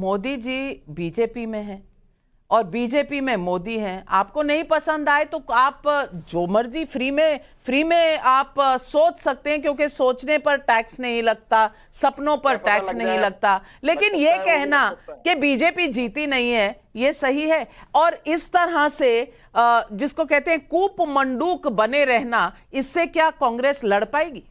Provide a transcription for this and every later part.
Modi ji BJP में हैं और बीजेपी में मोदी हैं। आपको नहीं पसंद आए तो आप जो मर्जी फ्री में आप सोच सकते हैं, क्योंकि सोचने पर टैक्स नहीं लगता, सपनों पर टैक्स नहीं लगता। लेकिन ये कहना कि बीजेपी जीती नहीं है, ये सही है? और इस तरह से जिसको कहते हैं कूप मंडूक बने रहना, इससे क्या कांग्रेस लड़ पाएगी?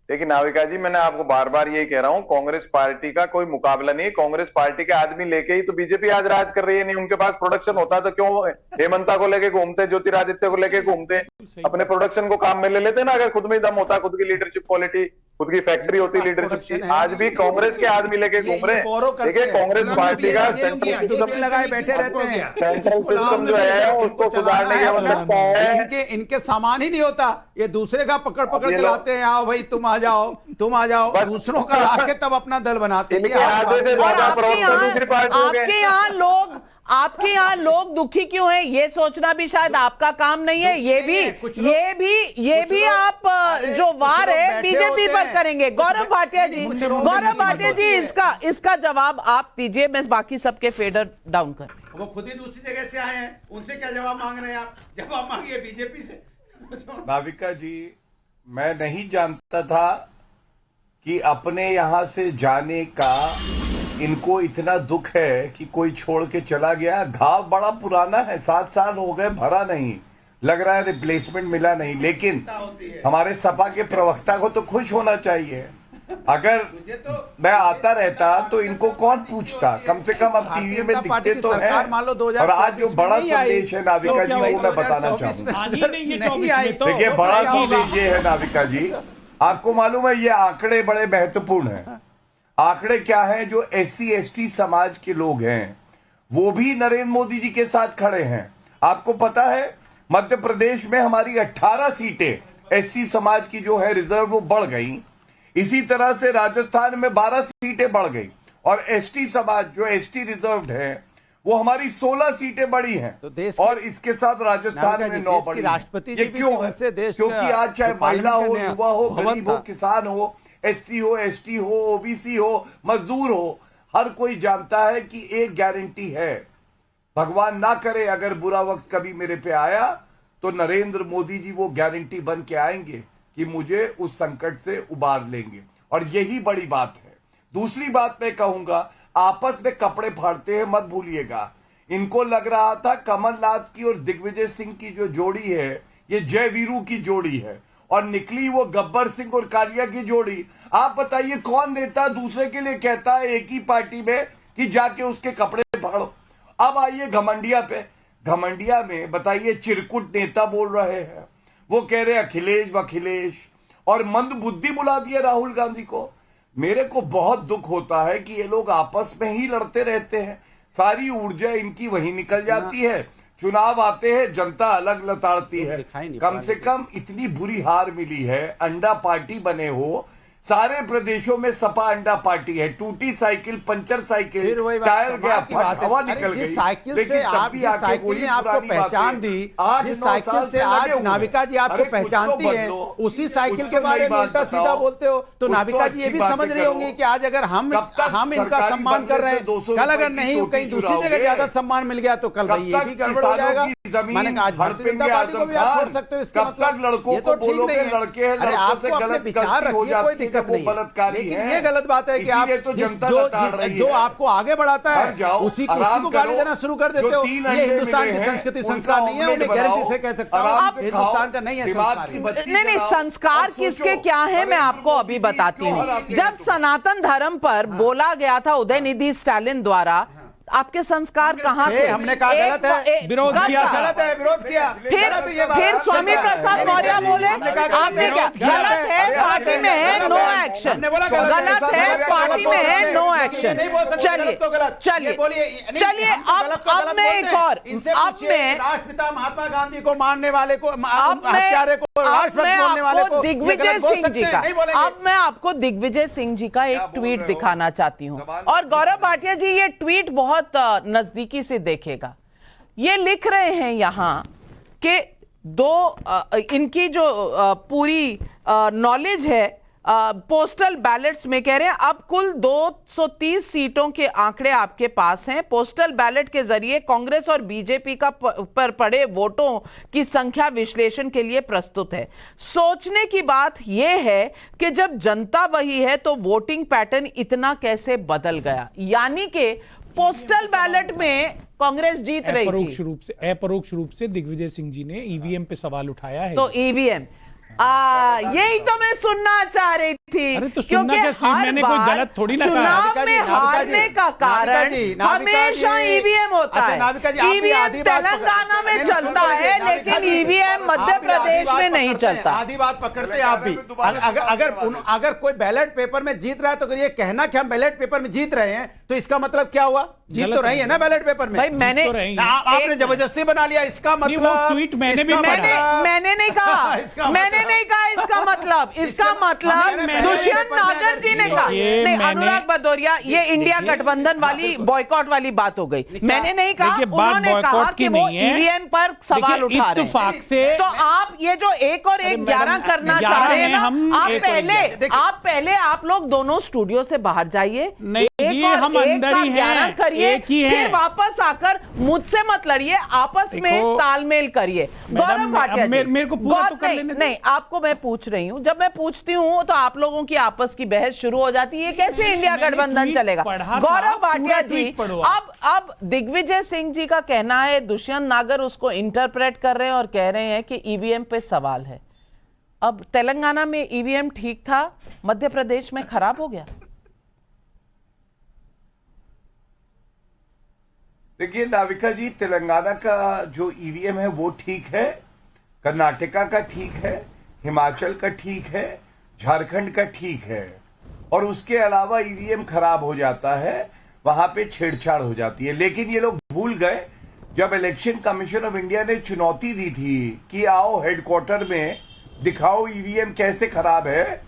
देखिए नाविका जी, मैंने आपको बार बार यही कह रहा हूं, कांग्रेस पार्टी का कोई मुकाबला नहीं। कांग्रेस पार्टी के आदमी लेके ही तो बीजेपी आज राज कर रही है। नहीं उनके पास प्रोडक्शन होता तो क्यों हेमंता को लेके घूमते, ज्योतिरादित्य को लेके घूमते? अपने प्रोडक्शन को काम में ले लेते ना। अगर खुद में दम होता, खुद की लीडरशिप क्वालिटी, खुद की फैक्ट्री होती लीडरशिप की। आज भी कांग्रेस के आदमी लेके घूम रहे हैं। देखिए कांग्रेस पार्टी का सेंट्रल सिस्टम लगाए बैठे रहते हैं, सेंट्रल सिस्टम जो है उसको सुधारने की आवश्यकता है। इनके सामान ही नहीं होता, ये दूसरे का पकड़ पकड़ के लाते हैं। आओ भाई तुम आ जाओ, तुम आ जाओ, दूसरों का लाके तब अपना दल बनाते हैं। आपके यहाँ लोग दुखी क्यों हैं, ये सोचना भी शायद आपका काम नहीं है। ये भी आप जो वार है बीजेपी पर करेंगे। गौरव भाटिया जी, इसका जवाब आप दीजिए। मैं बाकी सबके फेडर डाउन कर। वो खुद ही दूसरी जगह से आए हैं, उनसे क्या जवाब मांग रहे हैं आप? जवाब मांगिए बीजेपी से। नाविका जी, मैं नहीं जानता था कि अपने यहां से जाने का इनको इतना दुख है कि कोई छोड़ के चला गया। घाव बड़ा पुराना है, 7 साल हो गए, भरा नहीं, लग रहा है रिप्लेसमेंट मिला नहीं। लेकिन हमारे सपा के प्रवक्ता को तो खुश होना चाहिए। अगर मैं आता रहता तो इनको कौन पूछता? कम से कम अब टीवी में दिखते तो है। और आज जो बड़ा संदेश है नाविका जी, वो मैं बताना चाहूंगा। देखिए बड़ा संदेश ये है नाविका जी, आपको मालूम है ये आंकड़े बड़े महत्वपूर्ण हैं। आंकड़े क्या है? जो SC ST समाज के लोग हैं वो भी नरेंद्र मोदी जी के साथ खड़े हैं। आपको पता है मध्य प्रदेश में हमारी 18 सीटें SC समाज की जो है रिजर्व वो बढ़ गई। इसी तरह से राजस्थान में 12 सीटें बढ़ गई। और ST समाज जो ST रिजर्व है वो हमारी 16 सीटें बढ़ी हैं। तो और इसके साथ राजस्थान में 9 बढ़ी। राष्ट्रपति ये क्यों है? क्योंकि आज चाहे महिला हो, युवा हो, गरीब हो, किसान हो, SC हो, ST हो, OBC हो, मजदूर हो, हर कोई जानता है कि एक गारंटी है, भगवान ना करे अगर बुरा वक्त कभी मेरे पे आया तो नरेंद्र मोदी जी वो गारंटी बन के आएंगे कि मुझे उस संकट से उबार लेंगे। और यही बड़ी बात है। दूसरी बात मैं कहूंगा, आपस में कपड़े फाड़ते हैं मत भूलिएगा। इनको लग रहा था कमलनाथ की और दिग्विजय सिंह की जो जोड़ी है ये जय वीरू की जोड़ी है, और निकली वो गब्बर सिंह और कालिया की जोड़ी। आप बताइए कौन नेता दूसरे के लिए कहता है एक ही पार्टी में कि जाके उसके कपड़े फाड़ो? अब आइए घमंडिया पे। घमंडिया में बताइए चिरकुट नेता बोल रहे हैं, वो कह रहे अखिलेश वखिलेश, और मंद बुद्धि बुला दिया राहुल गांधी को। मेरे को बहुत दुख होता है कि ये लोग आपस में ही लड़ते रहते हैं, सारी ऊर्जा इनकी वहीं निकल जाती है। चुनाव आते हैं, जनता अलग लताड़ती है। कम से कम इतनी बुरी हार मिली है, अंडा पार्टी बने हो। सारे प्रदेशों में सपा अंडा पार्टी है। टूटी साइकिल, पंचर साइकिल, टायर गया, हवा निकल गई। साइकिल से आप साइकिल ने आपको पहचान दी, जिस साइकिल से आज नाविका जी आपको पहचानती है, उसी साइकिल के बारे में उल्टा सीधा बोलते हो। तो नाविका जी ये भी समझ रही होंगी कि आज अगर हम इनका सम्मान कर रहे हैं, कल अगर नहीं कहीं दूसरी जगह ज्यादा सम्मान मिल गया तो कल भाई ये भी गड़बड़ हो जाएगा। मैंने कहा आज भारतीय जनता पार्टी को भी आप छोड़ सकते हो, इसका मतलब लड़कों को बोलोगे लड़के हैं, लड़कों से गलत विचार रखिए, कोई दिक्कत नहीं है। लेकिन ये गलत बात है कि आप जो आपको आगे बढ़ाता है उसी को गाली देना शुरू कर देते हो। ये हिंदुस्तान की संस्कृति संस्कार नहीं है, उन्हें गारंटी से कह सकता हूं हिंदुस्तान का नहीं है संस्कार। नहीं, संस्कार किसके क्या है मैं आपको अभी बताती हूँ। जब सनातन धर्म पर बोला गया था उदयनिधि स्टालिन द्वारा, आपके संस्कार कहां थे? हमने कहा गलत है, विरोध किया, गलत है, विरोध किया। फिर स्वामी प्रसाद मौर्य बोले आपने क्या? गलत है, पार्टी में है, नो एक्शन। गलत है, पार्टी में है, नो एक्शन। चलिए अब मैं एक और, अब मैं राष्ट्रपिता महात्मा गांधी को मारने वाले को, हत्यारे को, राष्ट्रपति बोलने वाले को, दिग्विजय सिंह जी का, अब मैं आपको दिग्विजय सिंह जी का एक ट्वीट दिखाना चाहती हूँ। और गौरव भाटिया जी ये ट्वीट बहुत नजदीकी से देखेगा। ये लिख रहे हैं यहां कि इनकी जो पूरी नॉलेज है पोस्टल बैलेट्स में कह रहे हैं अब कुल 230 सीटों के आंकड़े आपके पास हैं। पोस्टल बैलेट के जरिए कांग्रेस और बीजेपी का पर पड़े वोटों की संख्या विश्लेषण के लिए प्रस्तुत है। सोचने की बात यह है कि जब जनता वही है तो वोटिंग पैटर्न इतना कैसे बदल गया, यानी कि पोस्टल बैलेट में कांग्रेस जीत रही थी। अपरोक्ष रूप से दिग्विजय सिंह जी ने ईवीएम पे सवाल उठाया है। तो ईवीएम यही तो मैं सुनना चाह रही थी। अरे तो क्योंकि मैंने कोई गलत थोड़ी ना कहा। चुनाव में हारने का कारण हमेशा ईवीएम होता है। ईवीएम तेलंगाना में चलता है लेकिन ईवीएम मध्य प्रदेश में नहीं चलता। आधी बात पकड़ते आप भी। अगर कोई बैलेट पेपर में जीत रहा है तो ये कहना कि हम बैलेट पेपर में जीत रहे हैं तो इसका मतलब क्या हुआ? जीत तो रही है ना बैलेट पेपर में। भाई मैंने आपने जबरदस्ती बना लिया, इसका मतलब ट्वीट मैंने भी मैंने नहीं कहा, मैंने नहीं कहा इसका मतलब दुष्यंत नागर जी ने कहा। नहीं, अनुराग भदौरिया, ये इंडिया गठबंधन वाली बॉयकॉट वाली बात हो गई। मैंने नहीं कहा, उन्होंने कहा कि वो ईवीएम पर सवाल उठा रहे हैं। तो आप ये जो 1 और 1 11 करना चाह रहे हैं ना, आप पहले आप लोग दोनों स्टूडियो से बाहर जाइए, हम अंदर ही हैं, करिए, फिर वापस आकर मुझसे मत लड़िए, आपस में तालमेल करिए। गौरव भाटिया जी, मेरे को पूरा तो कर लेने नहीं, आपको मैं पूछ रही हूं, जब मैं पूछती हूं तो आप लोगों की आपस की बहस शुरू हो जाती है। कैसे इंडिया गठबंधन चलेगा? गौरव भाटिया जी, अब दिग्विजय सिंह जी का कहना है दुष्यंत नागर उसको इंटरप्रेट कर रहे हैं और कह रहे हैं कि ईवीएम पे सवाल है। अब तेलंगाना में ईवीएम ठीक था, मध्य प्रदेश में खराब हो गया। देखिए नाविका जी, तेलंगाना का जो ईवीएम है वो ठीक है, कर्नाटका का ठीक है, हिमाचल का ठीक है, झारखंड का ठीक है, और उसके अलावा ईवीएम खराब हो जाता है, वहां पे छेड़छाड़ हो जाती है। लेकिन ये लोग भूल गए जब इलेक्शन कमीशन ऑफ इंडिया ने चुनौती दी थी कि आओ हेडक्वार्टर में दिखाओ ईवीएम कैसे खराब है,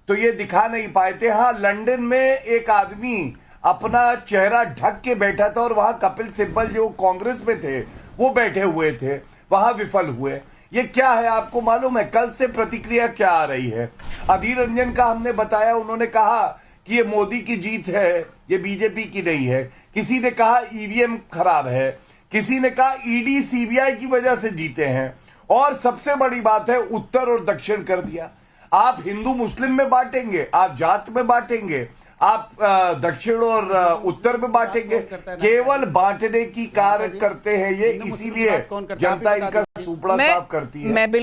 तो ये दिखा नहीं पाए थे। हाँ, लंदन में एक आदमी अपना चेहरा ढक के बैठा था और वहां कपिल सिब्बल जो कांग्रेस में थे वो बैठे हुए थे, वहां विफल हुए। ये क्या है आपको मालूम है? कल से प्रतिक्रिया क्या आ रही है? अधीर रंजन का हमने बताया, उन्होंने कहा कि ये मोदी की जीत है, ये बीजेपी की नहीं है। किसी ने कहा ईवीएम खराब है, किसी ने कहा ईडी सीबीआई की वजह से जीते हैं, और सबसे बड़ी बात है उत्तर और दक्षिण कर दिया। आप हिंदू मुस्लिम में बांटेंगे, आप जात में बांटेंगे, आप दक्षिण और उत्तर में बांटेंगे, केवल बांटने की कार्य करते हैं ये, इसीलिए जनता इनका सुपड़ा साफ करती है। मैं बिल्कुल